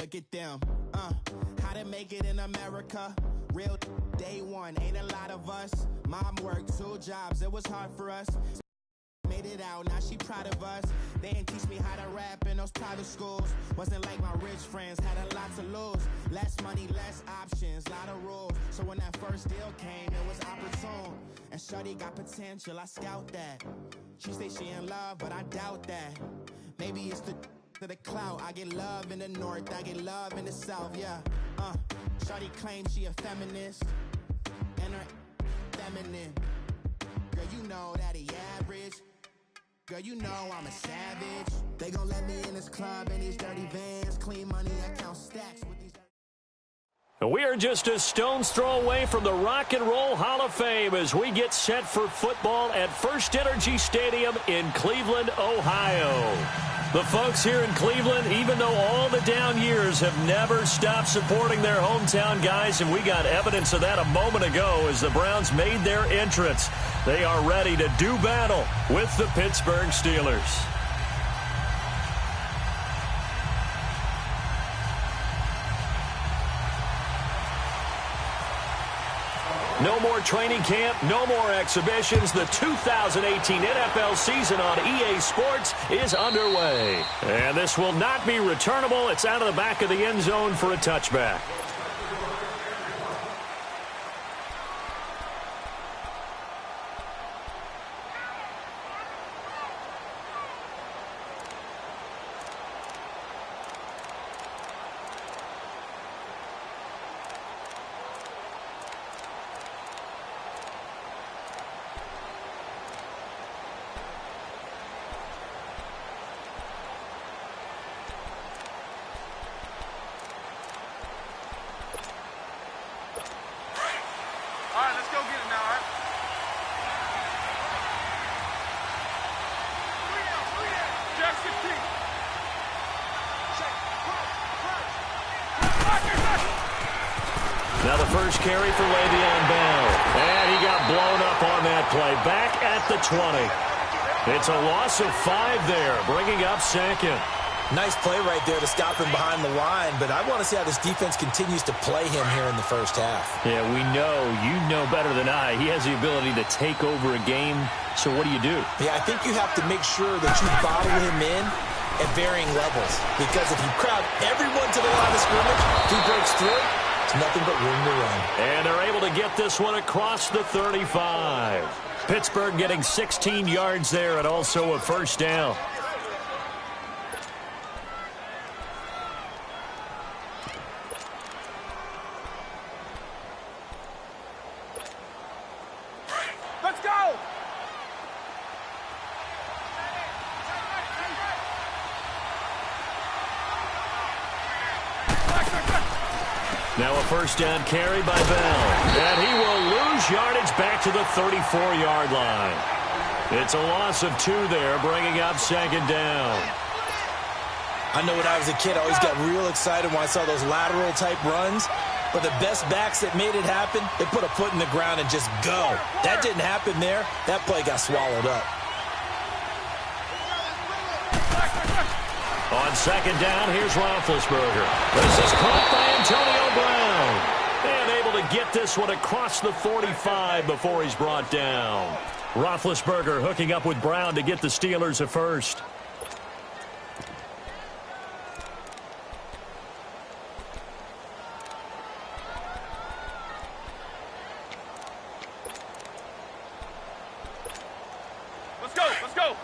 look at them. How to make it in America. Real day one, ain't a lot of us. Mom worked 2 jobs, it was hard for us. Made it out, now she proud of us. They didn't teach me how to rap in those private schools. Wasn't like my rich friends, had a lot to lose. Less money, less options, lot of rules. So when that first deal came, it was opportune. And shorty got potential, I scout that. She say she in love, but I doubt that. Maybe it's the clout. I get love in the north, I get love in the south, yeah. Shorty claims she a feminist, and her feminine. Girl, you know that he average. Girl, you know I'm a savage. They gon' let me in this club in these dirty vans. Clean money, I count stacks with these. We are just a stone's throw away from the Rock and Roll Hall of Fame as we get set for football at First Energy Stadium in Cleveland, Ohio. The folks here in Cleveland, even though all the down years, have never stopped supporting their hometown guys, and we got evidence of that a moment ago as the Browns made their entrance. They are ready to do battle with the Pittsburgh Steelers. No more training camp, no more exhibitions. The 2018 NFL season on EA Sports is underway. And this will not be returnable. It's out of the back of the end zone for a touchback. Now the first carry for Le'Veon Bell. And he got blown up on that play. Back at the 20. It's a loss of 5 there, bringing up second. Nice play right there to stop him behind the line, but I want to see how this defense continues to play him here in the first half. Yeah, we know. You know better than I. He has the ability to take over a game, so what do you do? Yeah, I think you have to make sure that you bottle him in at varying levels, because if you crowd everyone to the line of scrimmage, if he breaks through, it's nothing but room to run. And they're able to get this one across the 35. Pittsburgh getting 16 yards there and also a first down. Let's go! Now a first down carry by Bell. And he will lose yardage back to the 34-yard line. It's a loss of 2 there, bringing up second down. I know when I was a kid, I always got real excited when I saw those lateral-type runs. But the best backs that made it happen, they put a foot in the ground and just go. That didn't happen there. That play got swallowed up. On second down, here's Roethlisberger. This is caught by Antonio Brown. And able to get this one across the 45 before he's brought down. Roethlisberger hooking up with Brown to get the Steelers a first. Let's go, let's go!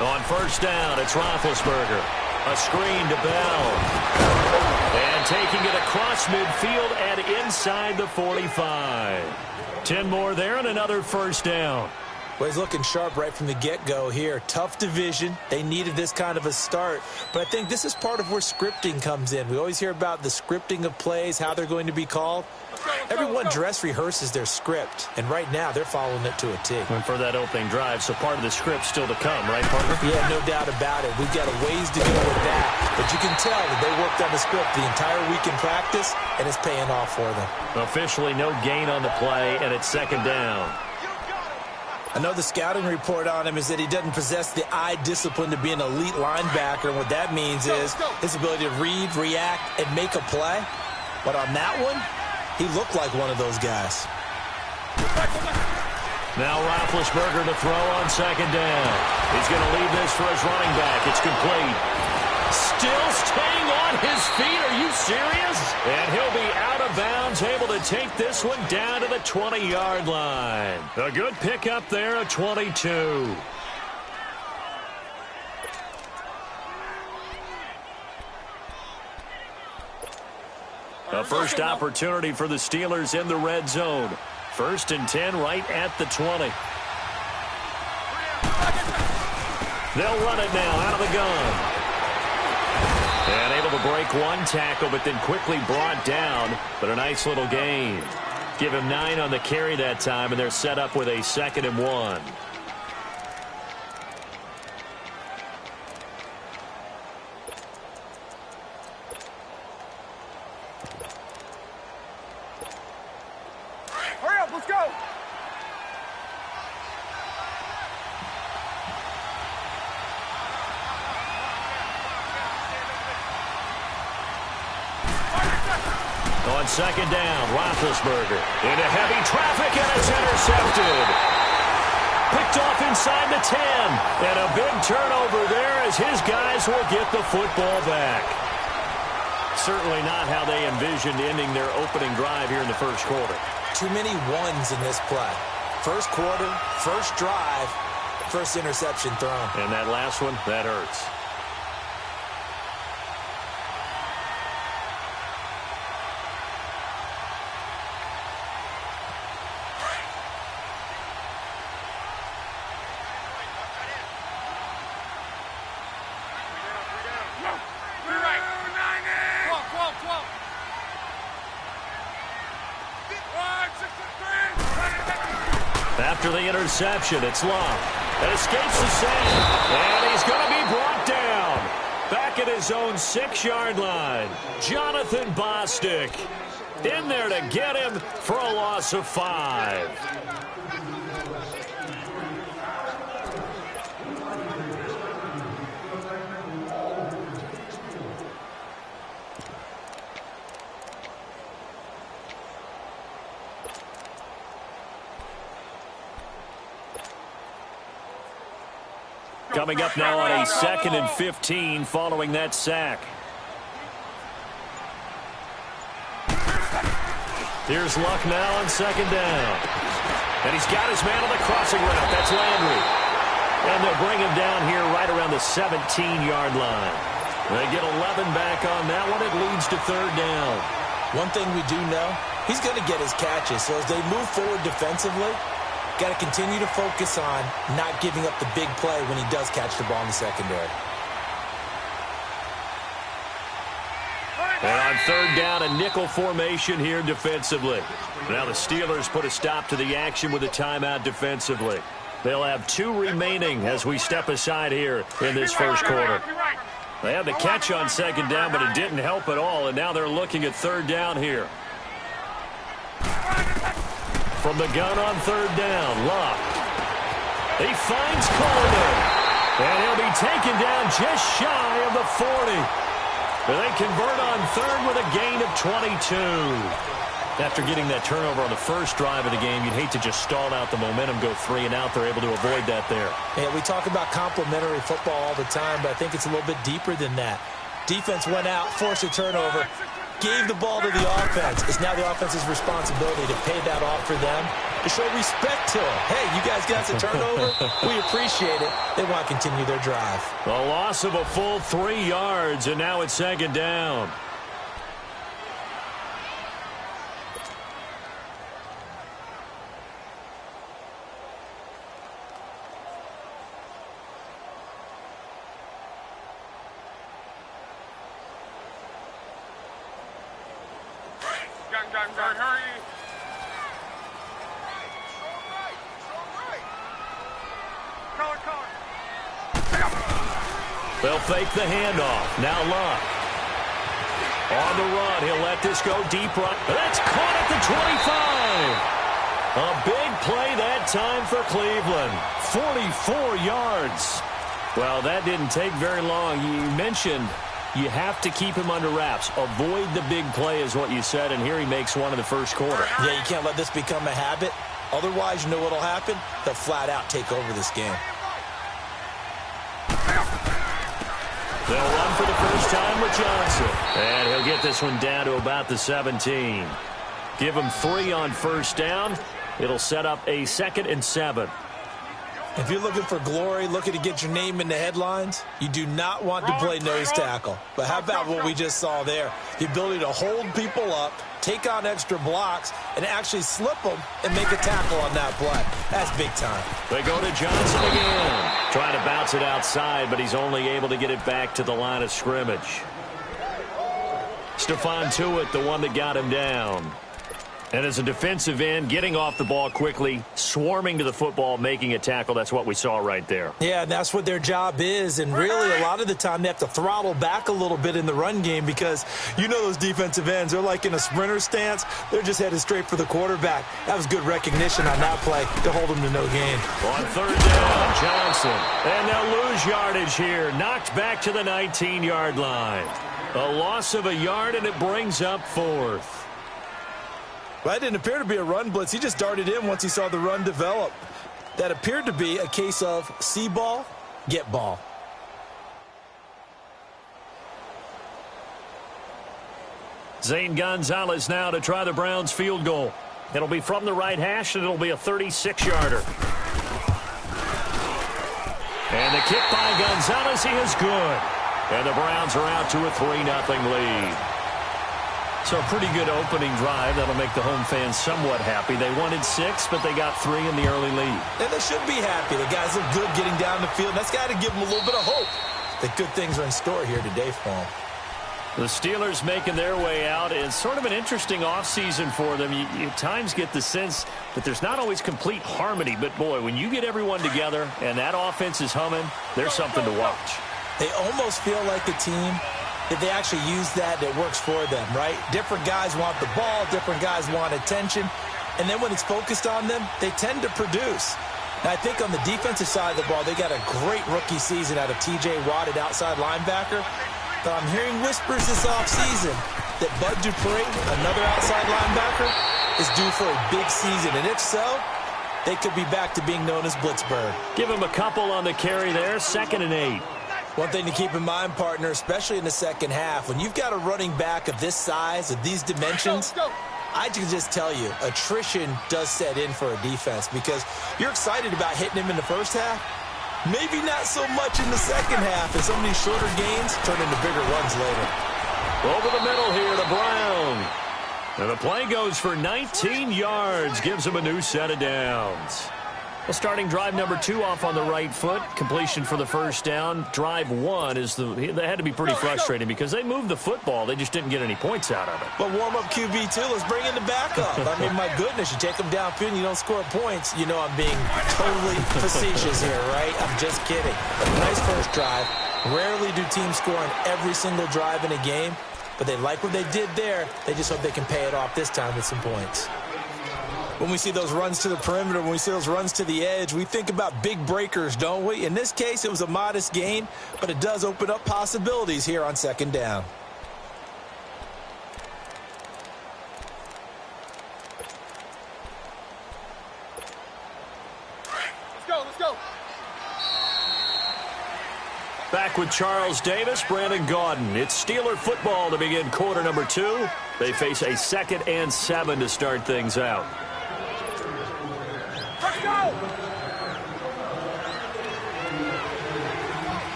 On first down, it's Roethlisberger. A screen to Bell. And taking it across midfield and inside the 45. 10 more there and another first down. Well, he's looking sharp right from the get-go here. Tough division. They needed this kind of a start. But I think this is part of where scripting comes in. We always hear about the scripting of plays, how they're going to be called. Everyone dress rehearses their script, and right now they're following it to a T. And for that opening drive, so part of the script still to come, right, partner? Yeah, no doubt about it. We've got a ways to go with that. But you can tell that they worked on the script the entire week in practice, and it's paying off for them. Officially no gain on the play, and it's second down. I know the scouting report on him is that he doesn't possess the eye discipline to be an elite linebacker, and what that means is his ability to read, react, and make a play. But on that one, he looked like one of those guys. Now Roethlisberger to throw on second down. He's going to leave this for his running back. It's complete. Still staying on his feet. Are you serious? And he'll be out of bounds, able to take this one down to the 20-yard line. A good pickup there at 22. A first opportunity for the Steelers in the red zone. 1st and 10 right at the 20. They'll run it now out of the gun. And able to break one tackle, but then quickly brought down. But a nice little gain. Give him 9 on the carry that time, and they're set up with a 2nd and 1. Hurry up, let's go! On second down, Roethlisberger into heavy traffic, and it's intercepted. Picked off inside the 10. And a big turnover there as his guys will get the football back. Certainly not how they envisioned ending their opening drive here in the first quarter. Too many ones in this play. First quarter, first drive, first interception thrown. And that last one, that hurts. After the interception, it's Love. It escapes the save. And he's going to be brought down. Back at his own 6-yard line. Jonathan Bostic in there to get him for a loss of 5. Coming up now on a 2nd and 15 following that sack. Here's Luck now on second down. And he's got his man on the crossing route. That's Landry. And they'll bring him down here right around the 17-yard line. They get 11 back on that one. It leads to 3rd down. One thing we do know, he's going to get his catches. So as they move forward defensively, got to continue to focus on not giving up the big play when he does catch the ball in the secondary. And on 3rd down, a nickel formation here defensively. Now the Steelers put a stop to the action with a timeout defensively. They'll have 2 remaining as we step aside here in this first quarter. They had the catch on 2nd down, but it didn't help at all, and now they're looking at 3rd down here. From the gun on 3rd down, Luck. He finds Coleman. And he'll be taken down just shy of the 40. But they convert on 3rd with a gain of 22. After getting that turnover on the first drive of the game, you'd hate to just stall out the momentum, go 3 and out. They're able to avoid that there. Yeah, we talk about complementary football all the time, but I think it's a little bit deeper than that. Defense went out, forced a turnover, gave the ball to the offense. It's now the offense's responsibility to pay that off for them, to show respect to them. Hey, you guys got the turnover. We appreciate it. They want to continue their drive. A loss of a full 3 yards, and now it's 2nd down. Hurry. They'll fake the handoff. Now Luck. On the run, he'll let this go deep right. That's caught at the 25. A big play that time for Cleveland. 44 yards. Well, that didn't take very long. You mentioned you have to keep him under wraps. Avoid the big play is what you said, and here he makes one in the first quarter. Yeah, you can't let this become a habit. Otherwise, you know what will happen? They'll flat out take over this game. They'll run for the first time with Johnson. And he'll get this one down to about the 17. Give him 3 on first down. It'll set up a 2nd and 7. If you're looking for glory, looking to get your name in the headlines, you do not want to play nose tackle. But how about what we just saw there? The ability to hold people up, take on extra blocks, and actually slip them and make a tackle on that play. That's big time. They go to Johnson again. Trying to bounce it outside, but he's only able to get it back to the line of scrimmage. Stephon Tuitt, the one that got him down. And as a defensive end, getting off the ball quickly, swarming to the football, making a tackle, that's what we saw right there. Yeah, that's what their job is. And really, a lot of the time, they have to throttle back a little bit in the run game because you know those defensive ends, they're like in a sprinter stance. They're just headed straight for the quarterback. That was good recognition on that play to hold them to no gain. On 3rd down, Johnson. And they'll lose yardage here. Knocked back to the 19-yard line. A loss of a yard, and it brings up 4th. Well, that didn't appear to be a run blitz. He just darted in once he saw the run develop. That appeared to be a case of see ball, get ball. Zane Gonzalez now to try the Browns field goal. It'll be from the right hash, and it'll be a 36-yarder. And the kick by Gonzalez, he is good. And the Browns are out to a 3-0 lead. So a pretty good opening drive. That'll make the home fans somewhat happy. They wanted 6, but they got 3 in the early lead. And they should be happy. The guys look good getting down the field. That's got to give them a little bit of hope that good things are in store here today for them. The Steelers making their way out. It's sort of an interesting offseason for them. You at times get the sense that there's not always complete harmony. But, boy, when you get everyone together and that offense is humming, there's something to watch. They almost feel like a team that they actually use that works for them, right? Different guys want the ball. Different guys want attention. And then when it's focused on them, they tend to produce. Now, I think on the defensive side of the ball, they got a great rookie season out of T.J. Watt at outside linebacker. But I'm hearing whispers this offseason that Bud Dupree, another outside linebacker, is due for a big season. And if so, they could be back to being known as Blitzburg. Give him a couple on the carry there, 2nd and 8. One thing to keep in mind, partner, especially in the second half, when you've got a running back of this size, of these dimensions, I can just tell you, attrition does set in for a defense because you're excited about hitting him in the first half. Maybe not so much in the second half, and some of these shorter gains turn into bigger runs later. Over the middle here to Brown. And the play goes for 19 yards, gives him a new set of downs. Well, starting drive number 2 off on the right foot. Completion for the first down. Drive 1 is they had to be pretty frustrating because they moved the football. They just didn't get any points out of it. But warm-up QB, too. Let's bring in the backup. I mean, my goodness, you take them downfield and you don't score points. You know I'm being totally facetious here, right? I'm just kidding. Nice first drive. Rarely do teams score on every single drive in a game, but they like what they did there. They just hope they can pay it off this time with some points. When we see those runs to the perimeter, when we see those runs to the edge, we think about big breakers, don't we? In this case, it was a modest gain, but it does open up possibilities here on 2nd down. Let's go, let's go. Back with Charles Davis, Brandon Gaudin. It's Steeler football to begin quarter number 2. They face a 2nd and 7 to start things out. Let's go!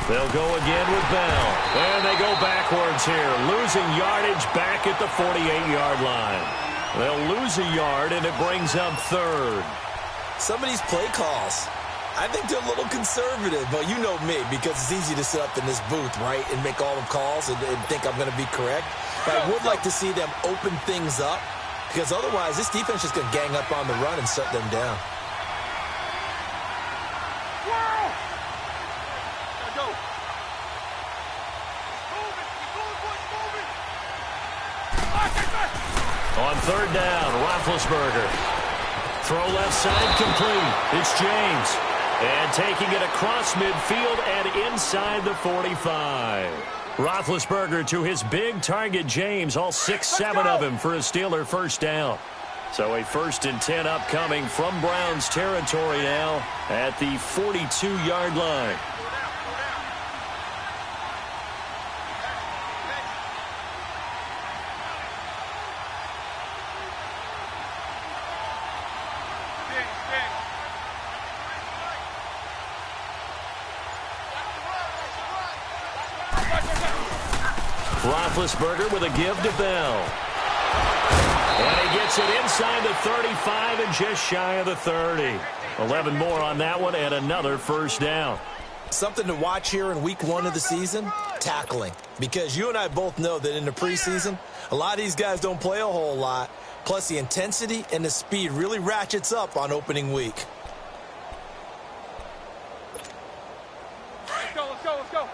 They'll go again with Bell. And they go backwards here. Losing yardage back at the 48-yard line. They'll lose a yard, and it brings up 3rd. Some of these play calls, I think they're a little conservative, but you know me, because it's easy to sit up in this booth, right, and make all the calls and think I'm going to be correct. But I would like to see them open things up, because otherwise this defense is going to gang up on the run and shut them down. On third down, Roethlisberger. Throw left side complete. It's James. And taking it across midfield and inside the 45. Roethlisberger to his big target, James. All 6-7 of him for a Steeler first down. So a 1st and 10 upcoming from Browns territory now at the 42-yard line. Roethlisberger with a give to Bell. And he gets it inside the 35 and just shy of the 30. 11 more on that one and another first down. Something to watch here in week 1 of the season, tackling. Because you and I both know that in the preseason, a lot of these guys don't play a whole lot. Plus the intensity and the speed really ratchets up on opening week. Let's go, let's go, let's go.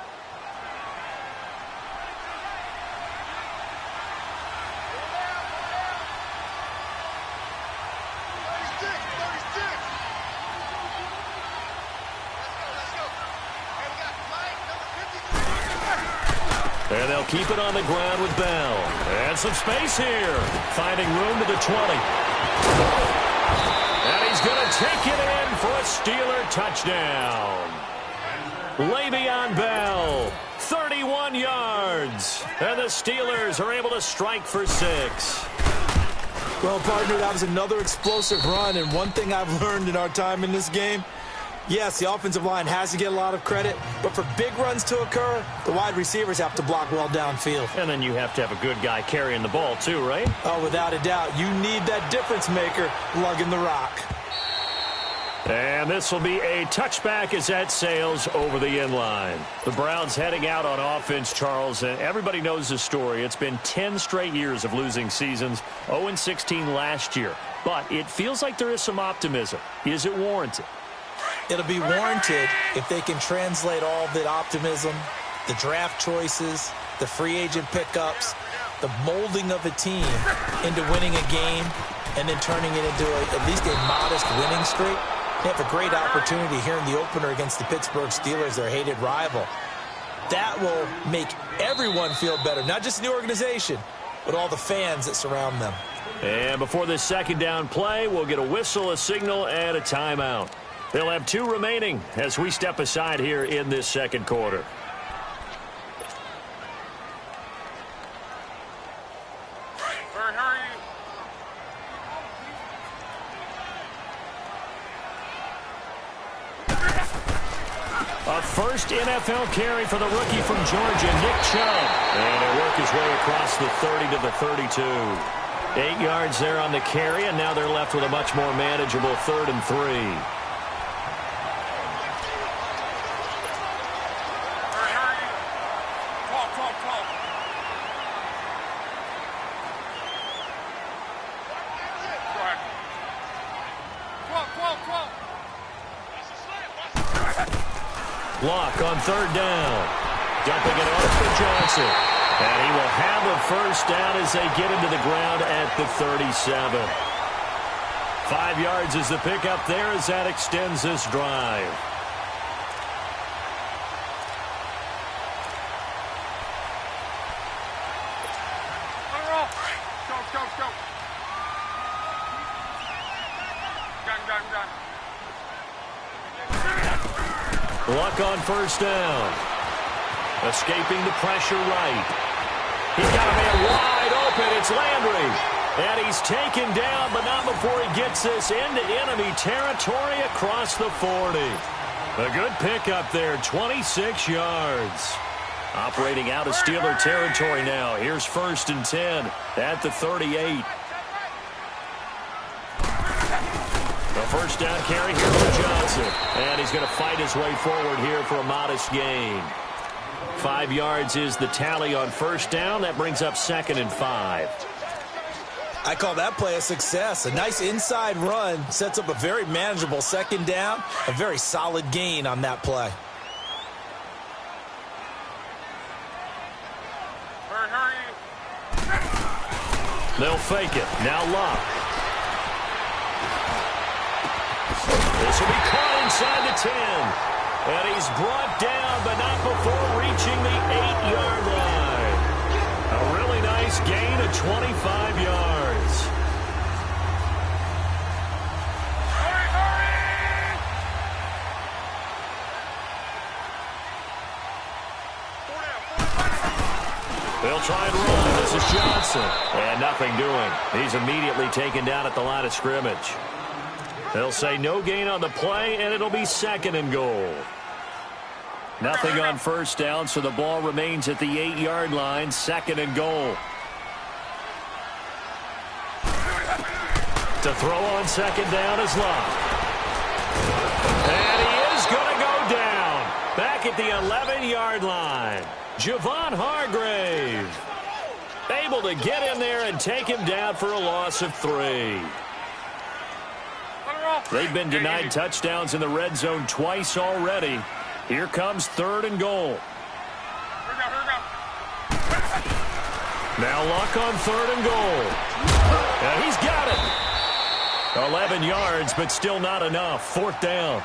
And they'll keep it on the ground with Bell. And some space here. Finding room to the 20. And he's going to take it in for a Steeler touchdown. Le'Veon Bell, 31 yards. And the Steelers are able to strike for 6. Well, partner, that was another explosive run. And one thing I've learned in our time in this game, yes, the offensive line has to get a lot of credit, but for big runs to occur, the wide receivers have to block well downfield. And then you have to have a good guy carrying the ball too, right? Oh, without a doubt. You need that difference maker lugging the rock. And this will be a touchback as that sails over the inline. The Browns heading out on offense, Charles, and everybody knows the story. It's been 10 straight years of losing seasons, 0-16 last year. But it feels like there is some optimism. Is it warranted? It'll be warranted if they can translate all that optimism, the draft choices, the free agent pickups, the molding of a team into winning a game and then turning it into at least a modest winning streak. They have a great opportunity here in the opener against the Pittsburgh Steelers, their hated rival. That will make everyone feel better, not just the organization, but all the fans that surround them. And before this second down play, we'll get a whistle, a signal, and a timeout. They'll have 2 remaining as we step aside here in this second quarter. A first NFL carry for the rookie from Georgia, Nick Chubb. And he'll work his way across the 30 to the 32. 8 yards there on the carry, and now they're left with a much more manageable 3rd and 3. Block on 3rd down. Dumping it off to Johnson. And he will have a first down as they get him to the ground at the 37. 5 yards is the pickup there as that extends this drive. Luck on first down. Escaping the pressure right. He's got a man wide open. It's Landry. And he's taken down, but not before he gets this into enemy territory across the 40. A good pickup there, 26 yards. Operating out of Steeler territory now. Here's 1st and 10 at the 38. A first down carry here for Johnson. And he's going to fight his way forward here for a modest gain. 5 yards is the tally on first down. That brings up 2nd and 5. I call that play a success. A nice inside run sets up a very manageable 2nd down. A very solid gain on that play. They'll fake it. Now Luck. This will be caught inside the 10. And he's brought down, but not before reaching the 8-yard line. A really nice gain of 25 yards. They'll try and run. This is Johnson. And nothing doing. He's immediately taken down at the line of scrimmage. They'll say no gain on the play, and it'll be 2nd and goal. Nothing on first down, so the ball remains at the 8-yard line, 2nd and goal. To throw on 2nd down is Luck. And he is going to go down. Back at the 11-yard line. Javon Hargrave able to get in there and take him down for a loss of 3. They've been denied touchdowns in the red zone twice already. Here comes 3rd and goal. Now Luck on 3rd and goal. And he's got it. 11 yards, but still not enough. 4th down.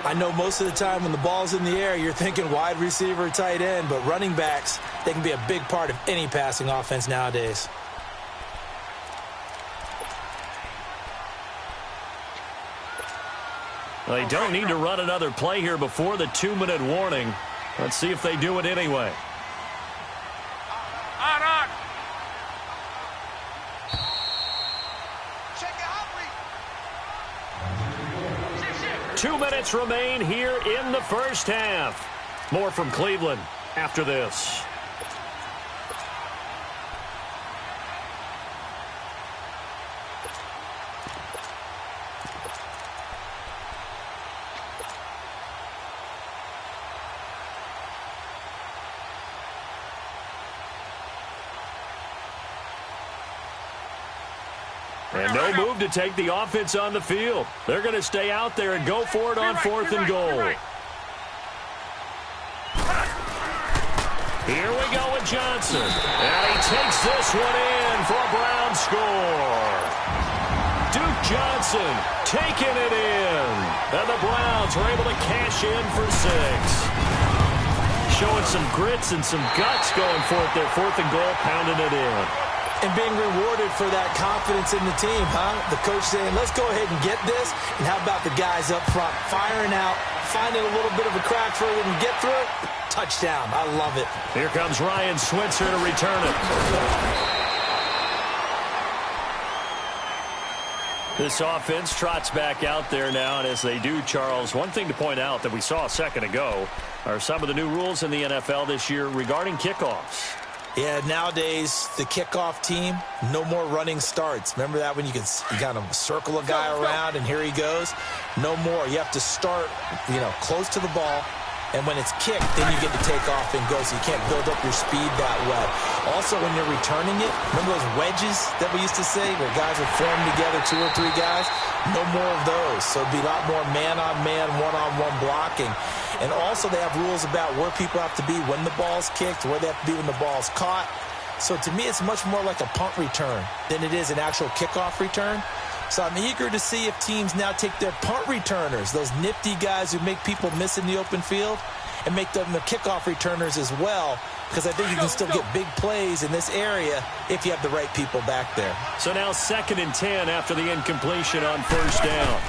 I know most of the time when the ball's in the air, you're thinking wide receiver, tight end, but running backs, they can be a big part of any passing offense nowadays. They don't need to run another play here before the 2-minute warning. Let's see if they do it anyway. On. 2 minutes remain here in the first half. More from Cleveland after this. And no move to take the offense on the field. They're going to stay out there and go for it on 4th and goal. Here we go with Johnson. And he takes this one in for a Brown score. Duke Johnson taking it in. And the Browns are able to cash in for 6. Showing some grits and some guts going for it there. 4th and goal, pounding it in. And being rewarded for that confidence in the team, huh? The coach saying, let's go ahead and get this. And how about the guys up front firing out, finding a little bit of a crack for them to get through? Touchdown. I love it. Here comes Ryan Switzer to return it. This offense trots back out there now, and as they do, Charles, one thing to point out that we saw a second ago are some of the new rules in the NFL this year regarding kickoffs. Yeah, nowadays, the kickoff team, no more running starts. Remember that when you kind of circle a guy around and here he goes? No more. You have to start, close to the ball. And when it's kicked, then you get to take off and go, so you can't build up your speed that way. Also, when you're returning it, remember those wedges that we used to say where guys would form together, 2 or 3 guys? No more of those. So it'd be a lot more man-on-man, one-on-one blocking. And also, they have rules about where people have to be when the ball's kicked, where they have to be when the ball's caught. So to me, it's much more like a punt return than it is an actual kickoff return. So I'm eager to see if teams now take their punt returners, those nifty guys who make people miss in the open field, and make them the kickoff returners as well, because I think you can still get big plays in this area if you have the right people back there. So now 2nd and 10 after the incompletion on 1st down.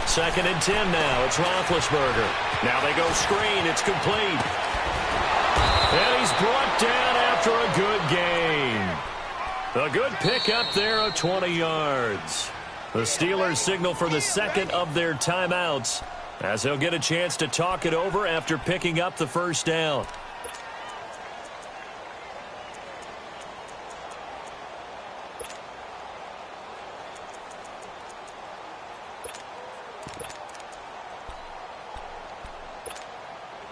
2nd and 10 now. It's Roethlisberger. Now they go screen. It's complete. And he's brought down after a good gain. A good pickup there of 20 yards. The Steelers signal for the 2nd of their timeouts as they'll get a chance to talk it over after picking up the 1st down.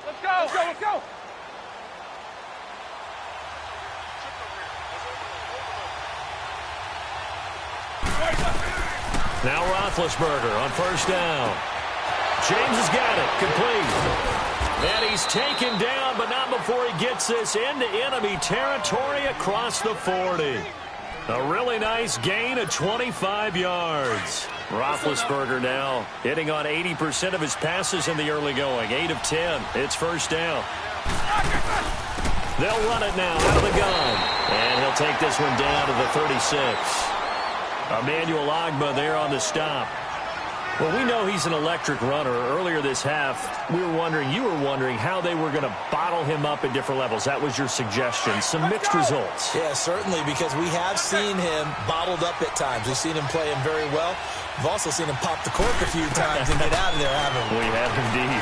Let's go! Let's go! Now Roethlisberger on 1st down. James has got it. Complete. And he's taken down, but not before he gets this into enemy territory across the 40. A really nice gain of 25 yards. Roethlisberger now hitting on 80% of his passes in the early going. 8 of 10. It's first down. They'll run it now out of the gun. And he'll take this one down to the 36. Emmanuel Ogbah there on the stop. Well, we know he's an electric runner. Earlier this half, you were wondering how they were going to bottle him up at different levels. That was your suggestion. Some mixed results. Yeah, certainly, because we have seen him bottled up at times. We've seen him play him very well. We've also seen him pop the cork a few times and get out of there, haven't we? We have indeed.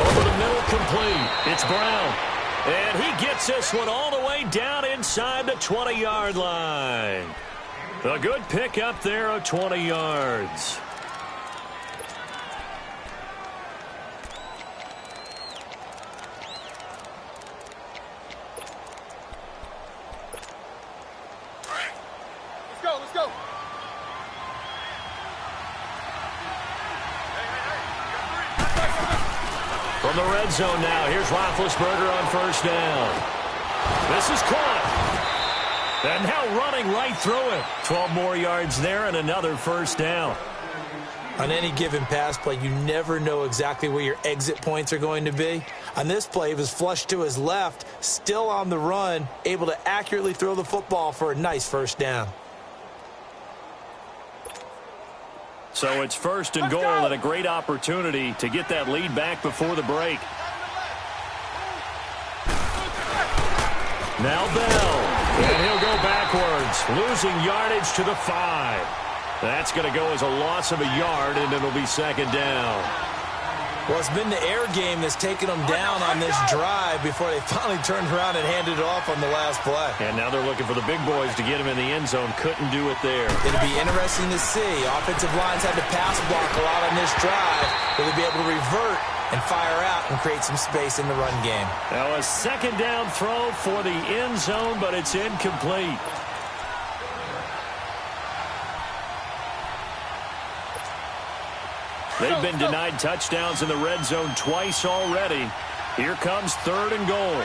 Over the middle, complete. It's Brown. And he gets this one all the way down inside the 20-yard line. A good pick up there of 20 yards. Let's go, let's go. From the red zone now, here's Roethlisberger on first down. This is caught. And now running right through it. 12 more yards there and another first down. On any given pass play, you never know exactly where your exit points are going to be. On this play, he was flushed to his left, still on the run, able to accurately throw the football for a nice first down. So it's first and goal and a great opportunity to get that lead back before the break. Now Bell. And he'll go backwards, losing yardage to the 5. That's going to go as a loss of a yard, and it'll be second down. Well, it's been the air game that's taken them down on this drive before they finally turned around and handed it off on the last play. And now they're looking for the big boys to get him in the end zone. Couldn't do it there. It'll be interesting to see. Offensive lines had to pass block a lot on this drive. Will they be able to revert and fire out and create some space in the run game? Now a second down throw for the end zone, but it's incomplete. They've been denied touchdowns in the red zone twice already. Here comes third and goal.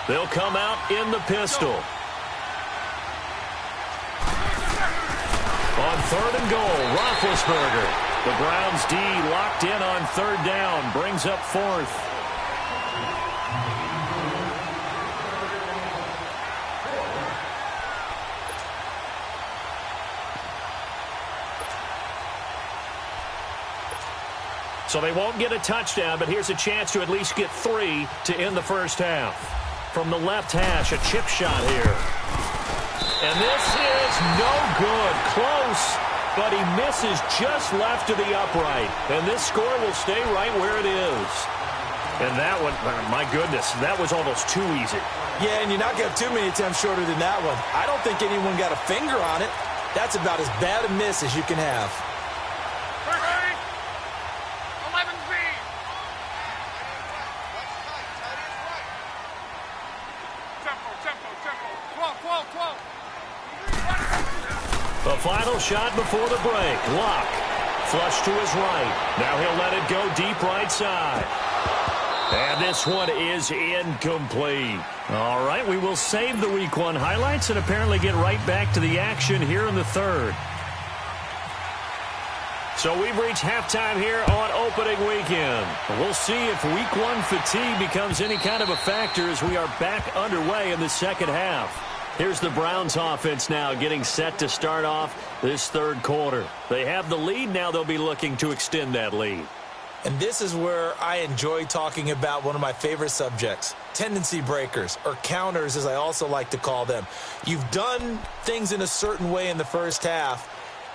They'll come out in the pistol. On third and goal, Roethlisberger. The Browns D locked in on third down, brings up fourth. So they won't get a touchdown, but here's a chance to at least get 3 to end the first half. From the left hash, a chip shot here. And this is no good. Close, but he misses just left to the upright. And this score will stay right where it is. And that one, my goodness, that was almost too easy. Yeah, and you're not going to have too many attempts shorter than that one. I don't think anyone got a finger on it. That's about as bad a miss as you can have. The final shot before the break. Luck. Flush to his right. Now he'll let it go deep right side. And this one is incomplete. All right, we will save the Week 1 highlights and apparently get right back to the action here in the third. So we've reached halftime here on opening weekend. We'll see if Week 1 fatigue becomes any kind of a factor as we are back underway in the second half. Here's the Browns offense now getting set to start off this third quarter. They have the lead. Now they'll be looking to extend that lead. And this is where I enjoy talking about one of my favorite subjects, tendency breakers, or counters as I also like to call them. You've done things in a certain way in the first half,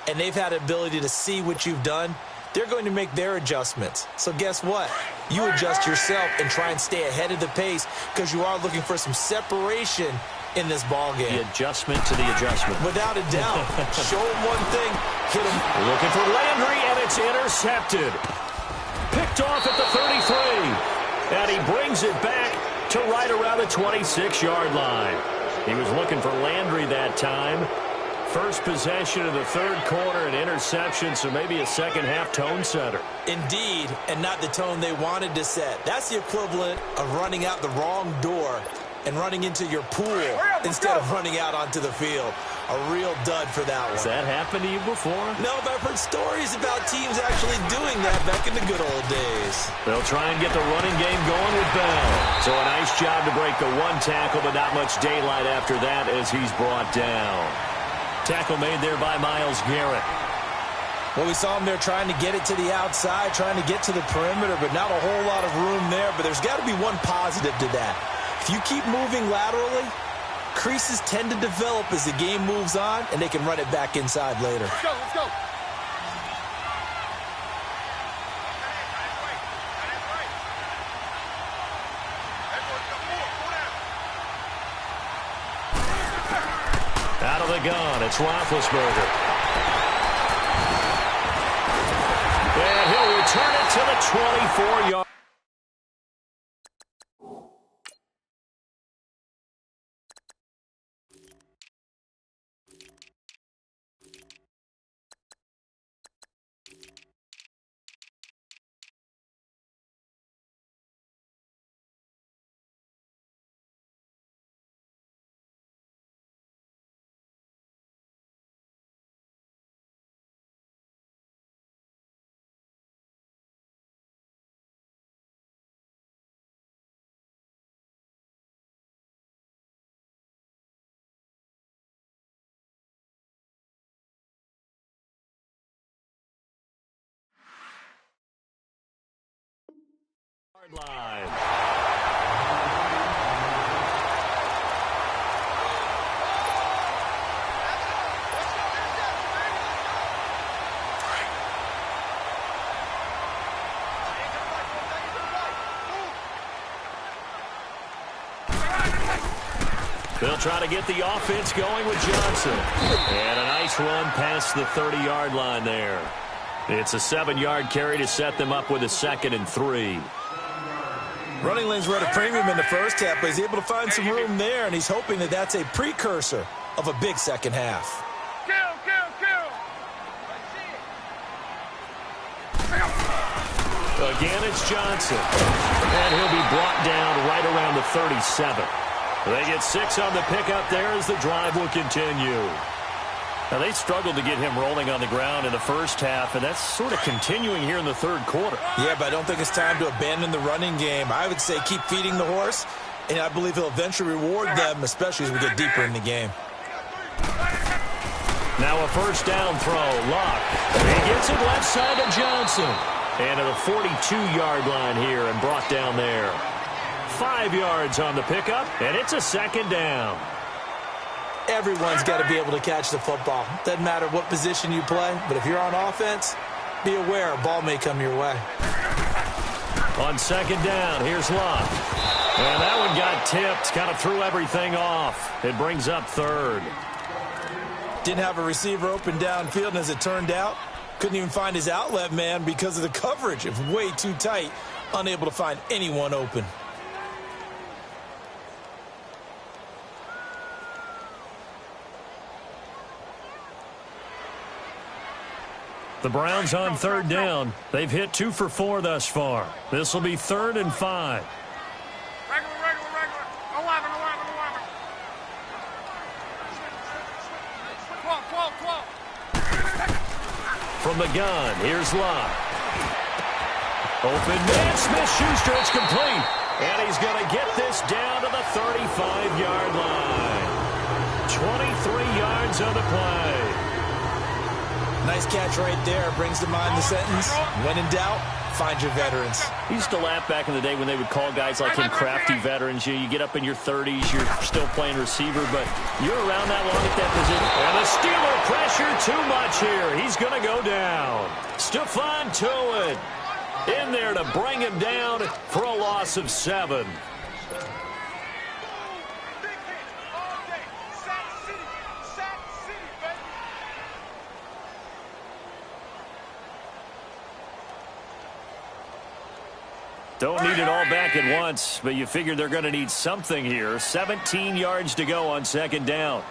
and they've had the ability to see what you've done. They're going to make their adjustments. So guess what? You adjust yourself and try and stay ahead of the pace because you are looking for some separation in this ball game. The adjustment to the adjustment. Without a doubt. Show him one thing, hit him. Looking for Landry, and it's intercepted. Picked off at the 33. And he brings it back to right around the 26-yard line. He was looking for Landry that time. First possession of the third quarter, an interception, so maybe a second-half tone setter. Indeed, and not the tone they wanted to set. That's the equivalent of running out the wrong door and running into your pool instead of running out onto the field. A real dud for that one. Has that happened to you before? No, but I've heard stories about teams actually doing that back in the good old days. They'll try and get the running game going with Bell. So a nice job to break the one tackle, but not much daylight after that as he's brought down. Tackle made there by Myles Garrett. Well, we saw him there trying to get it to the outside, trying to get to the perimeter, but not a whole lot of room there. But there's got to be one positive to that. If you keep moving laterally, creases tend to develop as the game moves on, and they can run it back inside later. Let's go, let's go. Out of the gun, it's Roethlisberger. And he'll return it to the 24-yard. Line. They'll try to get the offense going with Johnson. And a nice run past the 30-yard line there. It's a 7-yard carry to set them up with a 2nd and 3. Running lanes were at a premium in the first half, but he's able to find some room there, and he's hoping that that's a precursor of a big second half. Kill, kill, kill. Again, it's Johnson. And he'll be brought down right around the 37. They get 6 on the pickup there as the drive will continue. Now, they struggled to get him rolling on the ground in the first half, and that's sort of continuing here in the third quarter. Yeah, but I don't think it's time to abandon the running game. I would say keep feeding the horse, and I believe he'll eventually reward them, especially as we get deeper in the game. Now a first down throw. Luck. He gets it left side to Johnson. And at the 42-yard line here and brought down there. 5 yards on the pickup, and it's a 2nd down. Everyone's got to be able to catch the football. Doesn't matter what position you play, but if you're on offense, be aware a ball may come your way. On 2nd down, here's Luck. And that one got tipped, kind of threw everything off. It brings up 3rd. Didn't have a receiver open downfield, and as it turned out, couldn't even find his outlet man because of the coverage. It was way too tight, unable to find anyone open. The Browns on 3rd down. They've hit 2 for 4 thus far. This will be 3rd and 5. Regular. 11. 12. From the gun, here's Luck. Open man, Smith-Schuster, it's complete. And he's going to get this down to the 35-yard line. 23 yards on the play. Nice catch right there. Brings to mind the sentence, when in doubt, find your veterans. We used to laugh back in the day when they would call guys like him crafty veterans. You get up in your 30s, you're still playing receiver, but you're around that long at that position. And the Steeler pressure too much here. He's going to go down. Stephon Tuitt in there to bring him down for a loss of 7. Don't need it all back at once, but you figure they're going to need something here. 17 yards to go on 2nd down.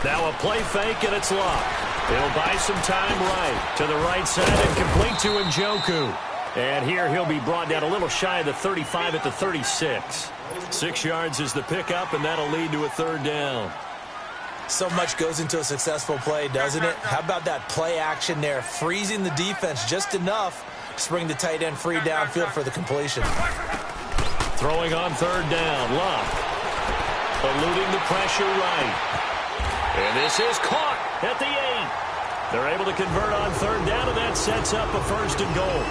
Now a play fake, and it's Luck. He'll buy some time right to the right side and complete to Njoku. And here he'll be brought down a little shy of the 35 at the 36. 6 yards is the pickup, and that'll lead to a third down. So much goes into a successful play, doesn't it? How about that play action there, freezing the defense just enough to bring the tight end free downfield for the completion. Throwing on third down, Luck. Eluding the pressure right. And this is caught at the 8. They're able to convert on third down, and that sets up a first and goal.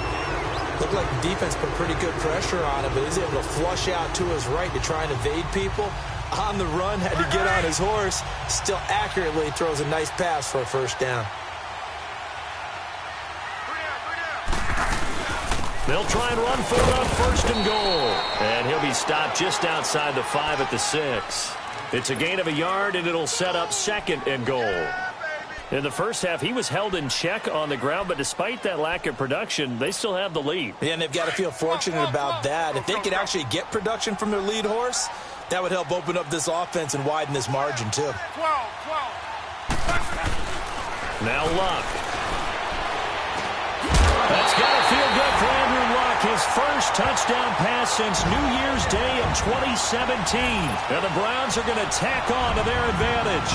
Looked like the defense put pretty good pressure on him, but he's able to flush out to his right to try and evade people. On the run, had to get on his horse. Still accurately throws a nice pass for a first down. They'll try and run for it on first and goal. And he'll be stopped just outside the 5 at the 6. It's a gain of a yard, and it'll set up second and goal. In the first half, he was held in check on the ground, but despite that lack of production, they still have the lead. Yeah, and they've got to feel fortunate about that. If they could actually get production from their lead horse, that would help open up this offense and widen this margin, too. 12. Now Luck. That's got to feel good for Andrew Luck. His first touchdown pass since New Year's Day of 2017. And the Browns are going to tack on to their advantage.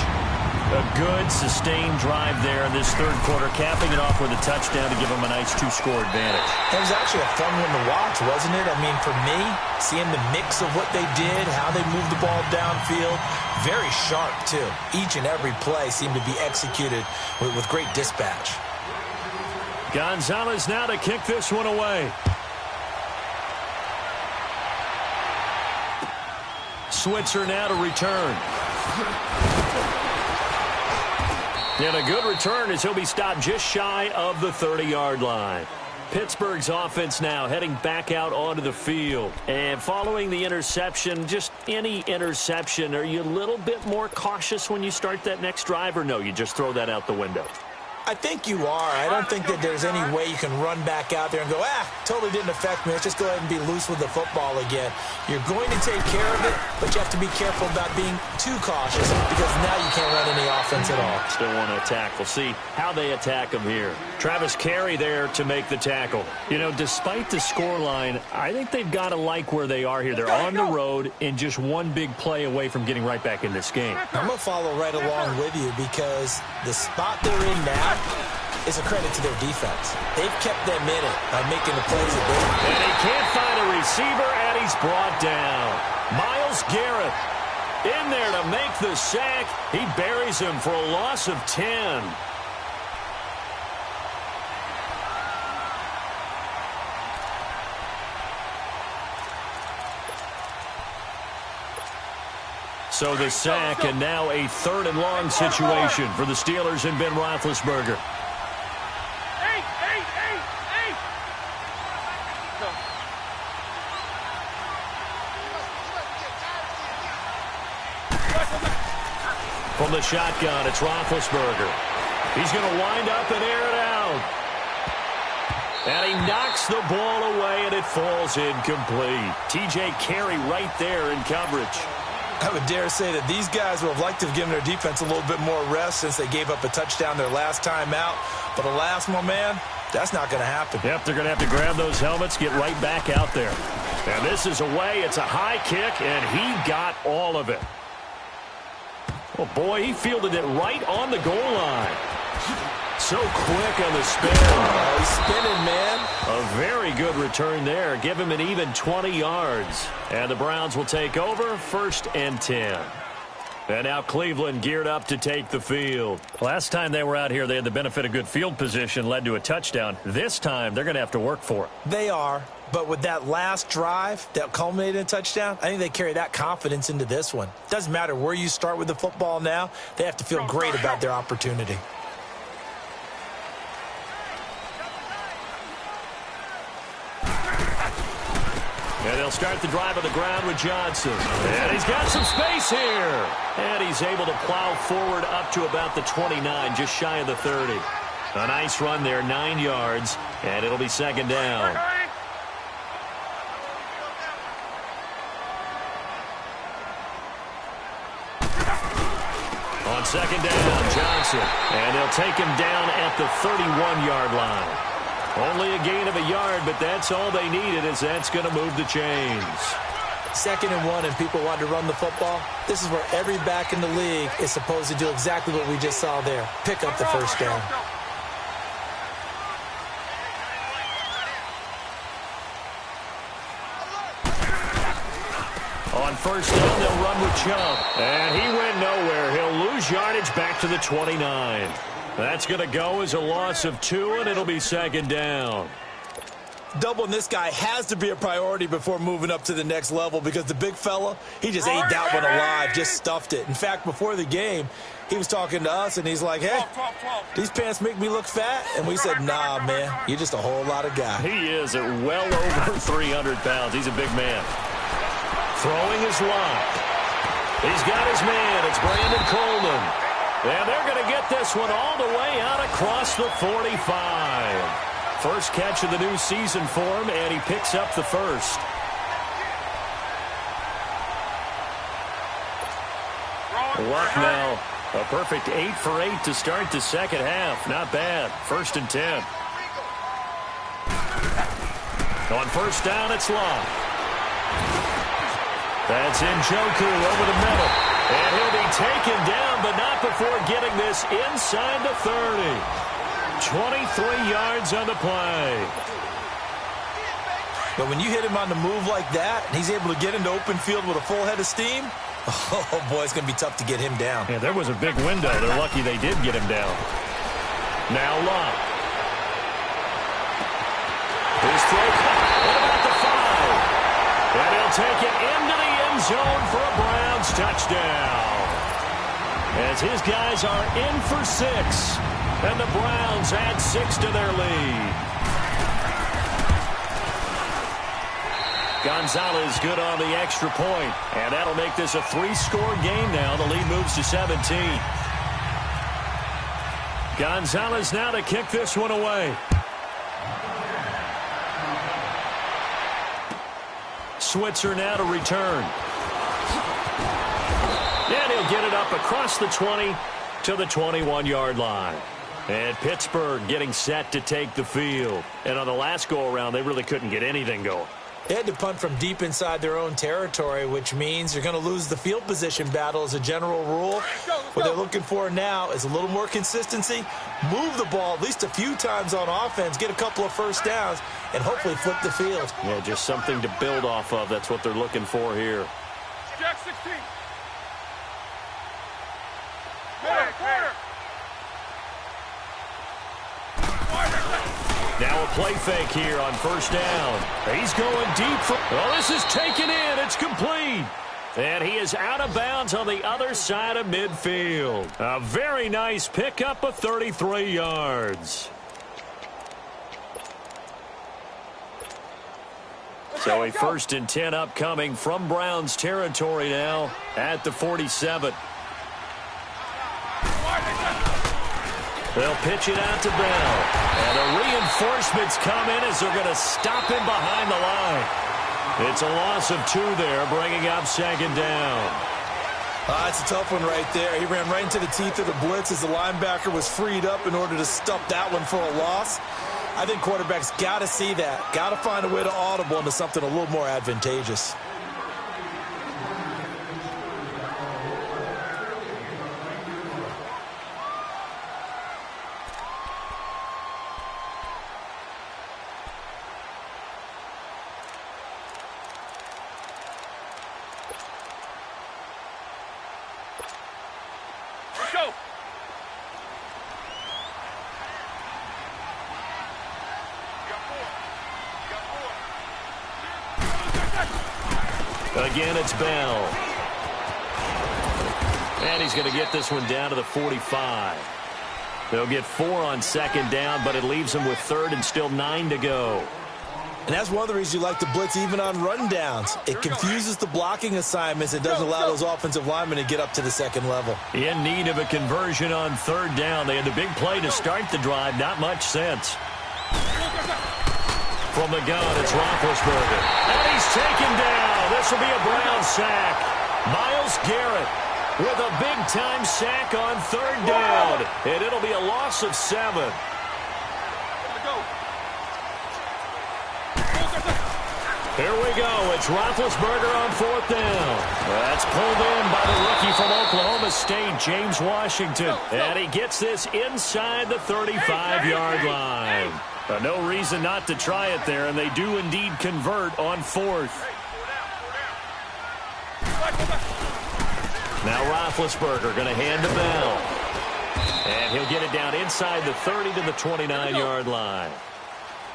A good, sustained drive there in this third quarter, capping it off with a touchdown to give them a nice 2-score advantage. It was actually a fun one to watch, wasn't it? I mean, for me, seeing the mix of what they did, how they moved the ball downfield, very sharp, too. Each and every play seemed to be executed with great dispatch. Gonzalez now to kick this one away. Switzer now to return. And a good return as he'll be stopped just shy of the 30-yard line. Pittsburgh's offense now heading back out onto the field. And following the interception, just any interception, are you a little bit more cautious when you start that next drive, or no, you just throw that out the window? I think you are. I don't think that there's any way you can run back out there and go, totally didn't affect me. Let's just go ahead and be loose with the football again. You're going to take care of it, but you have to be careful about being too cautious because now you can't run any offense at all. Still want to attack. We'll see how they attack him here. Travis Carey there to make the tackle. You know, despite the scoreline, I think they've got to like where they are here. They're on the road and just one big play away from getting right back in this game. I'm going to follow right along with you because the spot they're in now is a credit to their defense. They've kept them in it by making the plays that they And he can't find a receiver, and he's brought down. Myles Garrett in there to make the sack. He buries him for a loss of 10. So the sack, and now a third and long situation for the Steelers and Ben Roethlisberger. From the shotgun, it's Roethlisberger. He's going to wind up and air it out. And he knocks the ball away, and it falls incomplete. T.J. Carey right there in coverage. I would dare say that these guys would have liked to have given their defense a little bit more rest since they gave up a touchdown their last time out. But alas, my man, that's not going to happen. Yep, they're going to have to grab those helmets, get right back out there. And this is away. It's a high kick, and he got all of it. Oh, boy, he fielded it right on the goal line. So quick on the spin. Oh, he's spinning, man. A very good return there. Give him an even 20 yards. And the Browns will take over, 1st and 10. And now Cleveland geared up to take the field. Last time they were out here, they had the benefit of good field position, led to a touchdown. This time, they're going to have to work for it. They are. But with that last drive that culminated in a touchdown, I think they carry that confidence into this one. Doesn't matter where you start with the football now. They have to feel great about their opportunity. And they'll start the drive on the ground with Johnson. And he's got some space here. And he's able to plow forward up to about the 29, just shy of the 30. A nice run there, 9 yards, and it'll be 2nd down. On 2nd down, Johnson. And they'll take him down at the 31-yard line. Only a gain of a yard, but that's all they needed, as that's going to move the chains. 2nd and 1, and people want to run the football. This is where every back in the league is supposed to do exactly what we just saw there. Pick up the first down. On first down, they'll run with Chubb. And he went nowhere. He'll lose yardage back to the 29. That's going to go as a loss of 2, and it'll be 2nd down. Doubling this guy has to be a priority before moving up to the next level, because the big fella, he just ate that one alive, just stuffed it. In fact, before the game, he was talking to us, and he's like, hey, these pants make me look fat. And we said, nah, man, you're just a whole lot of guy. He is at well over 300 pounds. He's a big man. Throwing his lock. He's got his man. It's Brandon Coleman. And they're going to get this one all the way out across the 45. First catch of the new season for him, and he picks up the first. Luck now, a perfect 8 for 8 to start the second half. Not bad. 1st and 10. On first down, it's Luck. That's Njoku over the middle. And he'll be taken down, but not before getting this inside the 30. 23 yards on the play. But when you hit him on the move like that, and he's able to get into open field with a full head of steam, oh, boy, it's going to be tough to get him down. Yeah, there was a big window. They're lucky they did get him down. Now Luck. His throw. What about the 5? And he'll take it into the end zone for a Browns touchdown. As his guys are in for 6. And the Browns add 6 to their lead. Gonzalez good on the extra point. And that'll make this a 3-score game now. The lead moves to 17. Gonzalez now to kick this one away. Switzer now to return. And he'll get it up across the 20 to the 21-yard line. And Pittsburgh getting set to take the field. And on the last go-around, they really couldn't get anything going. They had to punt from deep inside their own territory, which means you're going to lose the field position battle as a general rule. What they're looking for now is a little more consistency, move the ball at least a few times on offense, get a couple of first downs, and hopefully flip the field. Yeah, just something to build off of. That's what they're looking for here. Jack 16. Corner. Now a play fake here on first down. He's going deep. Well, this is taken in. It's complete. And he is out of bounds on the other side of midfield. A very nice pickup of 33 yards. So a 1st and 10 upcoming from Browns territory now at the 47. They'll pitch it out to Bell. And the reinforcements come in as they're going to stop him behind the line. It's a loss of 2 there, bringing up 2nd down. That's a tough one right there. He ran right into the teeth of the blitz as the linebacker was freed up in order to stop that one for a loss. I think quarterbacks got to see that. Got to find a way to audible into something a little more advantageous. Again, it's Bell. And he's going to get this one down to the 45. They'll get 4 on 2nd down, but it leaves them with 3rd and still 9 to go. And that's one of the reasons you like to blitz even on rundowns. It confuses the blocking assignments and doesn't allow those offensive linemen to get up to the 2nd level. In need of a conversion on 3rd down. They had the big play to start the drive. Not much sense. From the gun, it's Roethlisberger. And he's taken down. This will be a Brown sack. Myles Garrett with a big-time sack on 3rd down. And it'll be a loss of 7. Here we go. It's Roethlisberger on fourth down. That's pulled in by the rookie from Oklahoma State, James Washington. And he gets this inside the 35-yard line. No reason not to try it there, and they do indeed convert on fourth. Now Roethlisberger going to hand the ball. And he'll get it down inside the 30 to the 29-yard line.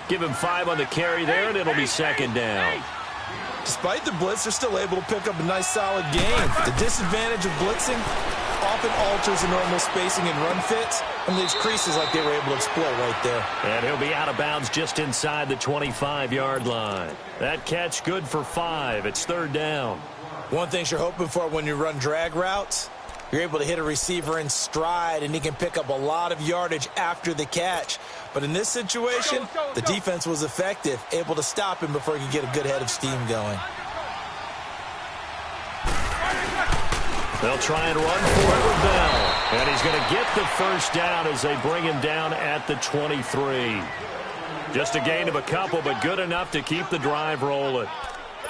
Give him 5 on the carry there, and it'll be second down. Despite the blitz, they're still able to pick up a nice, solid gain. The disadvantage of blitzing often alters the normal spacing and run fits and leaves creases like they were able to exploit right there. And he'll be out of bounds just inside the 25-yard line. That catch good for 5. It's third down. One thing you're hoping for when you run drag routes, you're able to hit a receiver in stride, and he can pick up a lot of yardage after the catch. But in this situation, the defense was effective, able to stop him before he could get a good head of steam going. They'll try and run for it with Bell. And he's going to get the first down as they bring him down at the 23. Just a gain of a couple, but good enough to keep the drive rolling.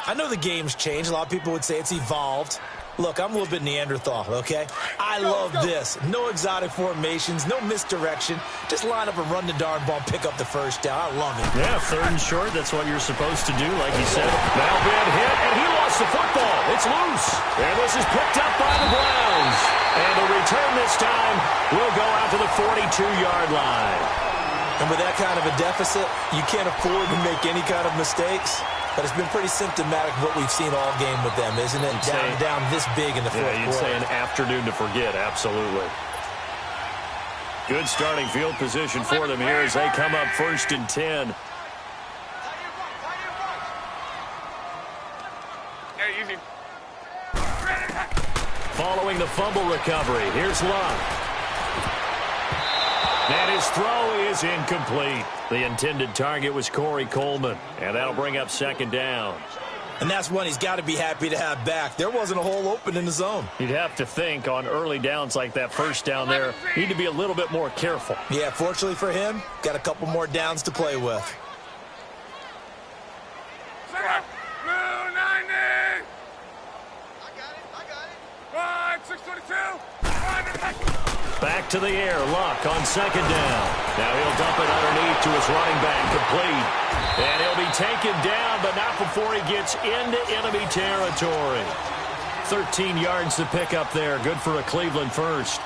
I know the game's changed. A lot of people would say it's evolved. Look, I'm a little bit Neanderthal, okay? I love this. No exotic formations, no misdirection. Just line up and run the darn ball and pick up the first down. I love it. Yeah, third and short, that's what you're supposed to do, like you said. Now bad hit, and he lost the football. It's loose. And this is picked up by the Browns. And the return this time will go out to the 42-yard line. And with that kind of a deficit, you can't afford to make any kind of mistakes. But it's been pretty symptomatic of what we've seen all game with them, isn't it? Down this big in the fourth quarter. You'd say an afternoon to forget, absolutely. Good starting field position for them here as they come up first and 10. Following the fumble recovery, here's Luck. And his throw is incomplete. The intended target was Corey Coleman, and that'll bring up second down. And that's one he's got to be happy to have back. There wasn't a hole open in the zone. You'd have to think on early downs like that first down there, need to be a little bit more careful. Yeah, fortunately for him, got a couple more downs to play with. Blue 90. I got it. 622. Back to the air, Luck on second down. Now he'll dump it underneath to his running back, complete. And he'll be taken down, but not before he gets into enemy territory. 13 yards to pick up there. Good for a Cleveland first.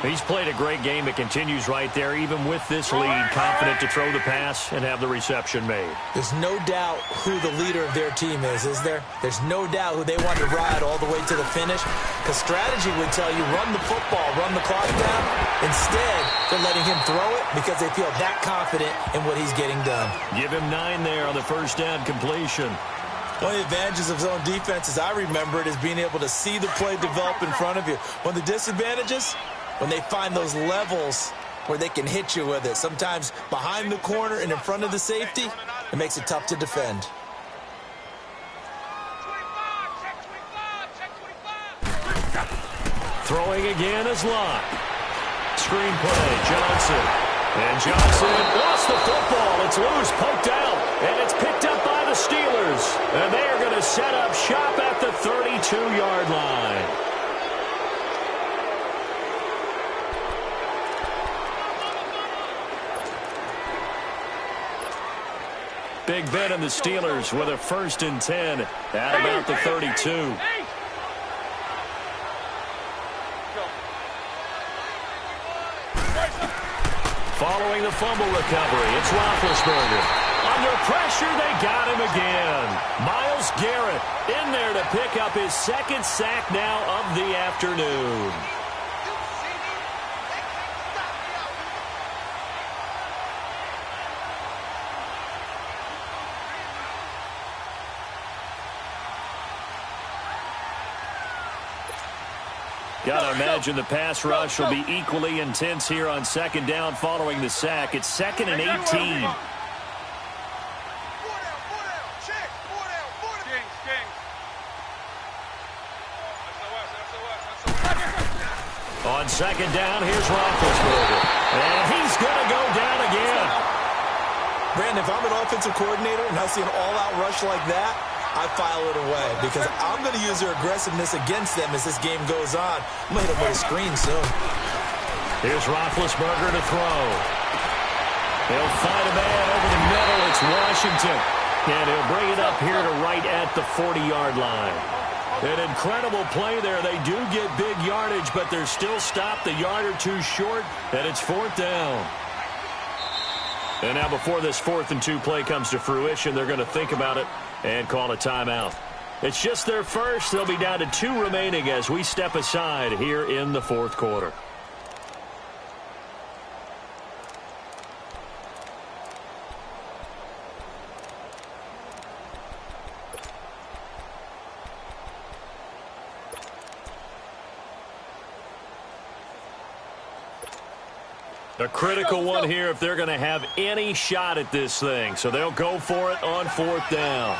He's played a great game. It continues right there, even with this lead. Confident to throw the pass and have the reception made. There's no doubt who the leader of their team is there? There's no doubt who they want to ride all the way to the finish. Because strategy would tell you, run the football, run the clock down. Instead, they're letting him throw it because they feel that confident in what he's getting done. Give him 9 there on the first down completion. One of the advantages of zone defense, as I remember it, is being able to see the play develop in front of you. One of the disadvantages, when they find those levels where they can hit you with it. Sometimes behind the corner and in front of the safety, it makes it tough to defend. Throwing again is Locke. Screen play, Johnson. And Johnson lost the football. It's loose, poked out, and it's picked up by the Steelers. And they are going to set up shop at the 32-yard line. Big Ben and the Steelers with a first and 10 at about the 32. Following the fumble recovery, it's Roethlisberger. Under pressure, they got him again. Myles Garrett in there to pick up his second sack now of the afternoon. Got to imagine the pass rush will be equally intense here on second down following the sack. It's second and 18. On second down, here's Roethlisberger. And he's going to go down again. Brandon, if I'm an offensive coordinator and I see an all-out rush like that, I file it away because I'm going to use their aggressiveness against them as this game goes on. I'm going to hit them with a screen soon. Here's Roethlisberger to throw. He'll find a man over the middle. It's Washington. And he'll bring it up here to right at the 40-yard line. An incredible play there. They do get big yardage, but they're still stopped a yard or two short, and it's 4th down. And now before this 4th and 2 play comes to fruition, they're going to think about it and call a timeout. It's just their first. They'll be down to 2 remaining as we step aside here in the 4th quarter. A critical one here if they're going to have any shot at this thing. So they'll go for it on 4th down.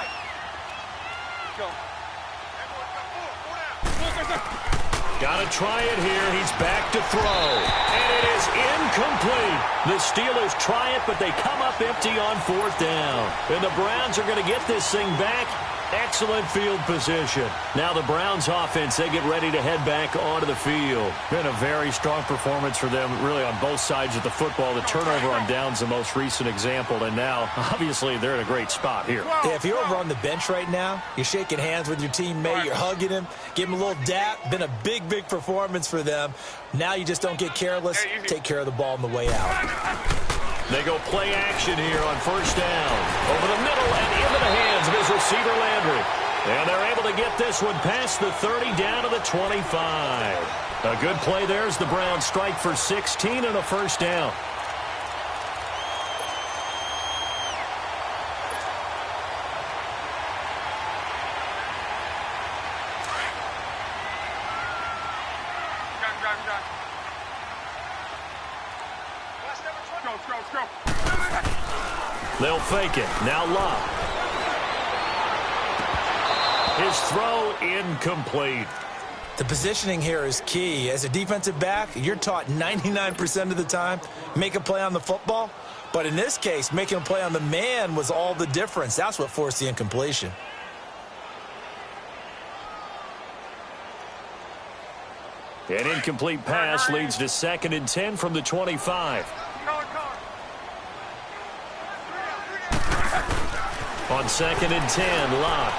Got to try it here. He's back to throw. And it is incomplete. The Steelers try it, but they come up empty on 4th down. And the Browns are going to get this thing back. Excellent field position. Now the Browns offense, they get ready to head back onto the field. Been a very strong performance for them really on both sides of the football. The turnover on downs the most recent example, and now obviously they're in a great spot here. Yeah, if you're over on the bench right now, you're shaking hands with your teammate, you're hugging him, give him a little dap. Been a big, big performance for them. Now you just don't get careless. Take care of the ball on the way out. They go play action here on 1st down. Over the middle and into the hands of his receiver, Landry. And they're able to get this one past the 30 down to the 25. A good play there as the Browns strike for 16 and a 1st down. They'll fake it. Now Love. His throw incomplete. The positioning here is key. As a defensive back, you're taught 99% of the time, make a play on the football. But in this case, making a play on the man was all the difference. That's what forced the incompletion. An incomplete pass leads to 2nd and 10 from the 25. On 2nd and 10, Locke.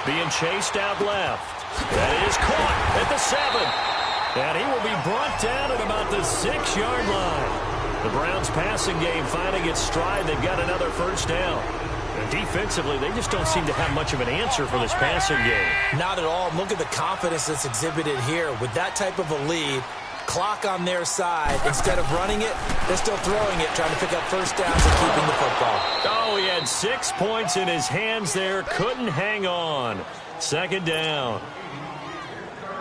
Being chased out left. That is caught at the 7. And he will be brought down at about the 6-yard line. The Browns passing game finding its stride. They've got another 1st down. And defensively, they just don't seem to have much of an answer for this passing game. Not at all. Look at the confidence that's exhibited here. With that type of a lead, clock on their side, instead of running it, they're still throwing it, trying to pick up 1st downs and keeping the football. Oh, he had 6 points in his hands there. Couldn't hang on. 2nd down.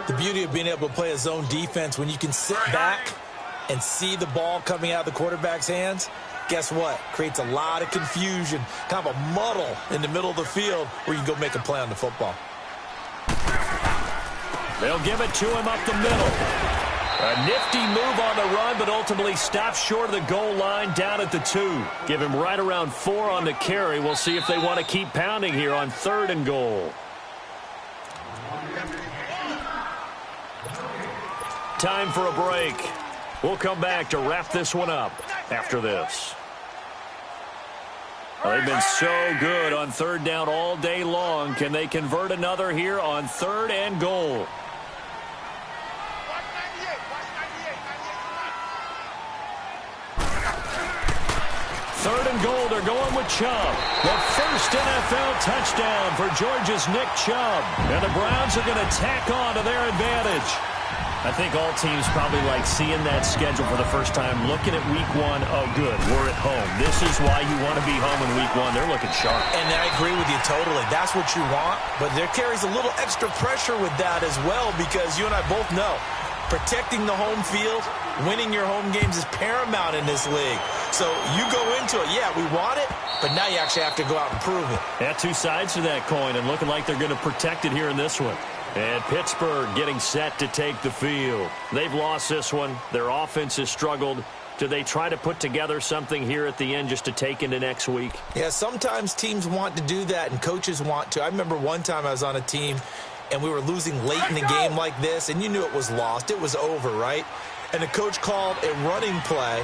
The beauty of being able to play a zone defense when you can sit back and see the ball coming out of the quarterback's hands, guess what? Creates a lot of confusion, kind of a muddle in the middle of the field where you can go make a play on the football. They'll give it to him up the middle. A nifty move on the run, but ultimately stops short of the goal line down at the 2. Give him right around 4 on the carry. We'll see if they want to keep pounding here on 3rd and goal. Time for a break. We'll come back to wrap this one up after this. Well, they've been so good on 3rd down all day long. Can they convert another here on 3rd and goal? Third and goal, they're going with Chubb. The first NFL touchdown for Georgia's Nick Chubb. And the Browns are going to tack on to their advantage. I think all teams probably like seeing that schedule for the first time, looking at week 1. Oh, good, we're at home. This is why you want to be home in week 1. They're looking sharp. And I agree with you totally. That's what you want. But there carries a little extra pressure with that as well because you and I both know protecting the home field, winning your home games is paramount in this league. So you go into it, yeah, we want it, but now you actually have to go out and prove it. Yeah, 2 sides to that coin and looking like they're going to protect it here in this one. And Pittsburgh getting set to take the field. They've lost this one. Their offense has struggled. Do they try to put together something here at the end just to take into next week? Yeah, sometimes teams want to do that and coaches want to. I remember one time I was on a team and we were losing late in the game like this, and you knew it was lost. It was over, right? And the coach called a running play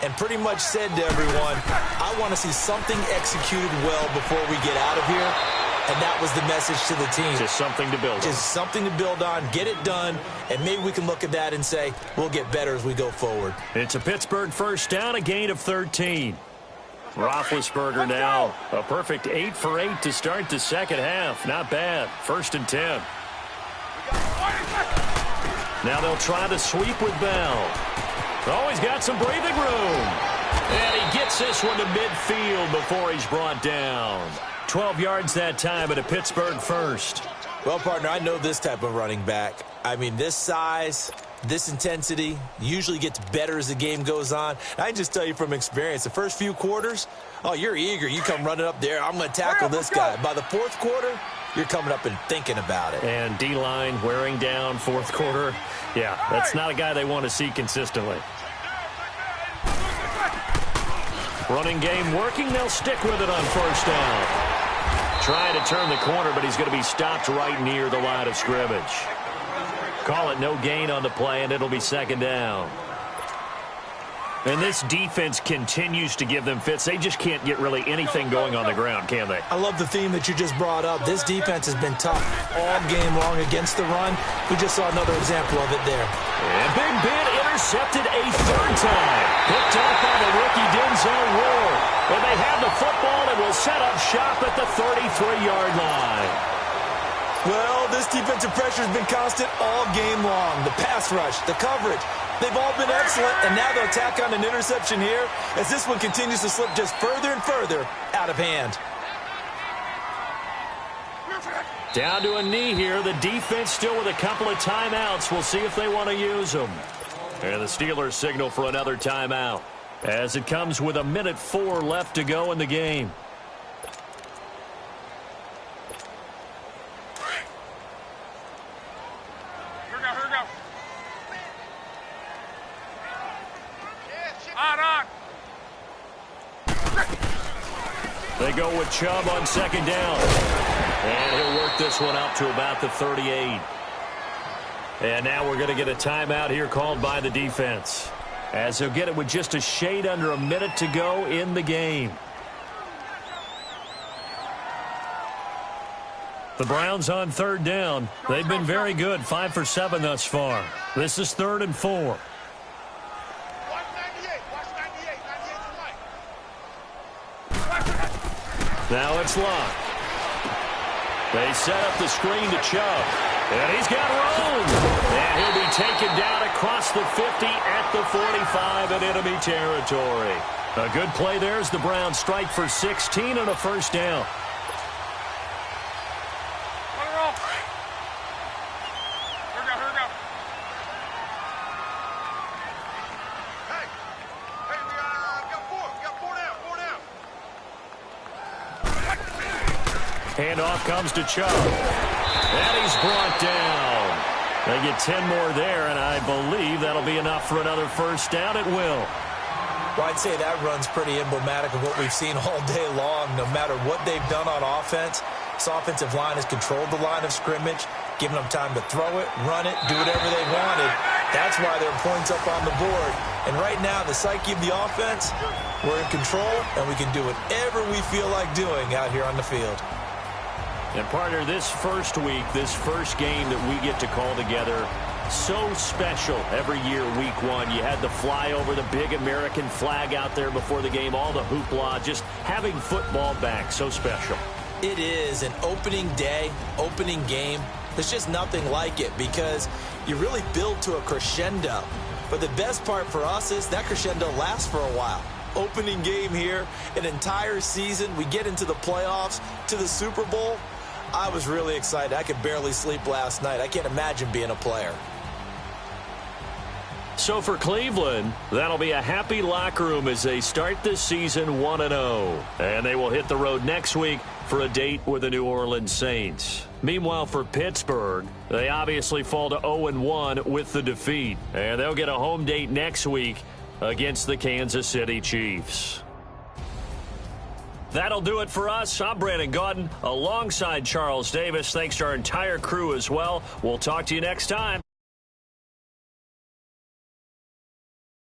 and pretty much said to everyone, I want to see something executed well before we get out of here. And that was the message to the team. Just something to build on. Just something to build on, get it done, and maybe we can look at that and say, we'll get better as we go forward. It's a Pittsburgh first down, a gain of 13. Roethlisberger now, a perfect 8 for 8 to start the second half. Not bad. 1st and 10. Now they'll try the sweep with Bell. Oh, he's got some breathing room. And he gets this one to midfield before he's brought down. 12 yards that time at a Pittsburgh first. Well, partner, I know this type of running back. I mean, this size, this intensity usually gets better as the game goes on. I can just tell you from experience, the first few quarters, oh, you're eager. You come running up there, I'm going to tackle this guy. By the fourth quarter, you're coming up and thinking about it. And D-line wearing down fourth quarter. Yeah, that's not a guy they want to see consistently. Running game working. They'll stick with it on first down. Trying to turn the corner, but he's going to be stopped right near the line of scrimmage. Call it no gain on the play, and it'll be second down. And this defense continues to give them fits. They just can't get really anything going on the ground, can they? I love the theme that you just brought up. This defense has been tough all game long against the run. We just saw another example of it there. And Big Ben intercepted a third time. Picked up by the rookie Denzel Ward. And they have the football and will set up shop at the 33-yard line. Well, this defensive pressure has been constant all game long. The pass rush, the coverage, they've all been excellent, and now they'll tack on an interception here as this one continues to slip just further and further out of hand. Down to a knee here. The defense still with a couple of timeouts. We'll see if they want to use them. And the Steelers signal for another timeout as it comes with 1:04 left to go in the game. They go with Chubb on second down. And he'll work this one up to about the 38. And now we're going to get a timeout here called by the defense, as he'll get it with just a shade under a minute to go in the game. The Browns on third down. They've been very good, 5 for 7 thus far. This is 3rd and 4. Now it's Locke. They set up the screen to Chubb. And he's got room. And he'll be taken down across the 50 at the 45 in enemy territory. A good play there as the Browns strike for 16 and a first down. Handoff comes to Chubb. And he's brought down. They get 10 more there, and I believe that'll be enough for another first down. It will. Well, I'd say that run's pretty emblematic of what we've seen all day long. No matter what they've done on offense, this offensive line has controlled the line of scrimmage, giving them time to throw it, run it, do whatever they wanted. That's why there are points up on the board. And right now, the psyche of the offense, we're in control, and we can do whatever we feel like doing out here on the field. And, partner, this first week, this first game that we get to call together, so special every year, week one. You had the flyover, the big American flag out there before the game, all the hoopla, just having football back, so special. It is an opening day, opening game. There's just nothing like it because you really build to a crescendo. But the best part for us is that crescendo lasts for a while. Opening game here, an entire season. We get into the playoffs, to the Super Bowl. I was really excited. I could barely sleep last night. I can't imagine being a player. So for Cleveland, that'll be a happy locker room as they start this season 1-0. And they will hit the road next week for a date with the New Orleans Saints. Meanwhile, for Pittsburgh, they obviously fall to 0-1 with the defeat. And they'll get a home date next week against the Kansas City Chiefs. That'll do it for us. I'm Brandon Gaudin alongside Charles Davis. Thanks to our entire crew as well. We'll talk to you next time.